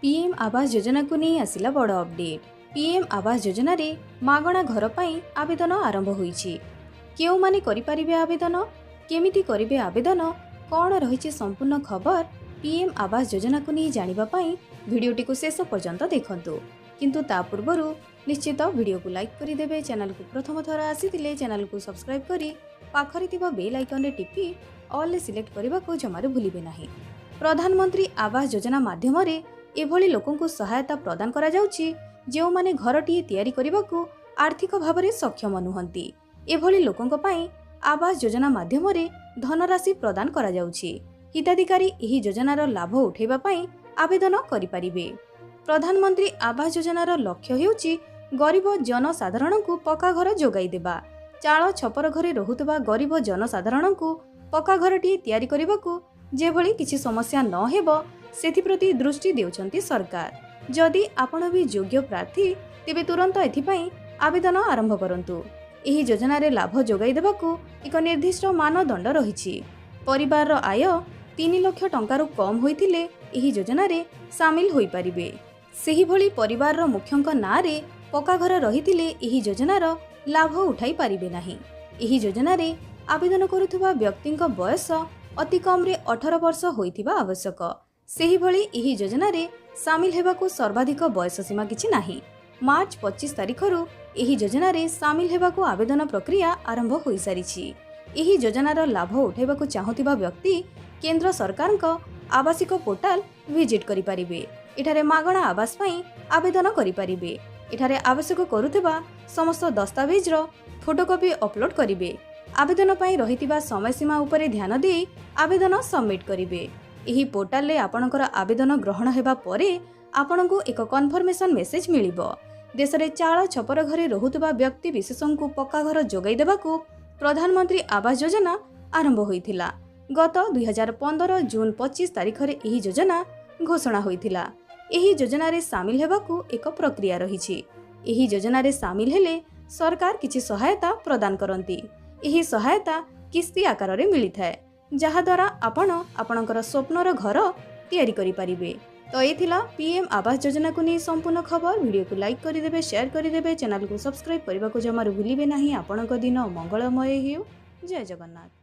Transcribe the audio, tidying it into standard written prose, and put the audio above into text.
PM Awas Yojana को नहीं आसिला बड़ अपडेट। पीएम आवास योजना रे मागणा घर पाई आवेदन आरंभ होईछि। केउ माने करि परिबे आवेदन, केमिति करिबे आवेदन, कौन रहिछि संपूर्ण खबर पीएम आवास योजना को नहीं जानिबा पाई भिडियोटी को शेष पर्यंत देखंतु। किंतु ता पूर्वरु निश्चित वीडियो को लाइक करि देबे, चैनल को प्रथम थर आसीतिले चैनल को सब्सक्राइब करी पाखरि थिबा बेल आइकन रे टिपी ऑल ले सिलेक्ट करबा को जमारू भूलिबे नाही। प्रधानमंत्री आवास योजना माध्यम रे एभली लोकंकु सहायता प्रदान करा जाउछि जेउ माने घरटिए तयारी करबाकू आर्थिक भाबरे सक्षम नुहंती। एभली लोकंक पई आवास योजना माध्यम रे धनराशि प्रदान करा जाउछि। हिताधिकारी एही योजनार लाभ उठेबा पई आवेदन करि परिबे। प्रधानमंत्री आवास योजनार लक्ष्य हेउछि गरीब जनसाधारणଙ୍କୁ पक्का घर जोगाई देबा। चाळ छपर घरे रहुतबा गरीब जनसाधारणଙ୍କୁ पक्का घरटिए तयारी करबाकू जेभली किछि समस्या न हेबो सेथिप्रति दृष्टि देउछंती सरकार। जदि आपण भी योग्य प्रार्थी तेबे तुरंत एथिपाई आवेदन आरंभ करंतु। एही योजना रे लाभ जोगाई देबाकू एक निर्दिष्ट मानदंड रहिछि। परिवार रो आय 3 लाख टंकारु कम होइथिले एही योजना रे शामिल होई परिबे। सेही भली परिवार रो मुख्यंक ना रे पक्का घर रहिथिले एही योजनार लाभ उठाई परिबे नाही। एही योजना रे आवेदन करुथबा व्यक्तिंक बयस अति कम रे 18 वर्ष होइथिबा आवश्यक। सेही भली एही योजना रे शामिल हेबाकू सर्वाधिक बयस सीमा किछि नाही। मार्च 25 तारिखरु एही योजना रे शामिल हेबाकू आवेदन प्रक्रिया आरंभ होई सारिछि। एही योजनार लाभ उठाइबाकू चाहुथिबा व्यक्ति केंद्र सरकारक आवासिक पोर्टाल विजिट करि परिबे। एठारे मागणा आवास पई आवेदन करि परिबे। एठारे आवश्यक करुथिबा समस्त दस्तावेज रो फोटोकॉपी अपलोड करिबे। आवेदन पई रहितिबा समय सीमा उपरे ध्यान देई आवेदन सबमिट करिबे। एही पोर्टाल रे आपणकर आवेदन ग्रहण हेबा परे आपणको एक कन्फर्मेशन मेसेज मिलिबो। देश रे चाळ छपर घरे रहुतबा व्यक्ति विशेषଙ୍କୁ पक्का घर जोगाई देबाकू प्रधानमंत्री आवास योजना आरंभ होइथिला। गत 2015 जून 25 तारिख रे एही योजना घोषणा होइथिला। एही योजना रे शामिल हेबाकू एक प्रक्रिया रहिछि। एही योजना रे शामिल हेले सरकार किछि सहायता प्रदान करंती। एही सहायता किस्ती आकार रे मिली थाए, जहा द्वारा आपण आपणकर स्वप्नर घर तैयारी करि परिबे। तो ये थिला पीएम आवास योजना को नहीं संपूर्ण खबर। वीडियो को लाइक करि देबे, शेयर करि देबे, चैनल को सब्सक्राइब करबा को जमारू भूलिबे नाही। आपणक दिन मंगलमय हेउ। जय जगन्नाथ।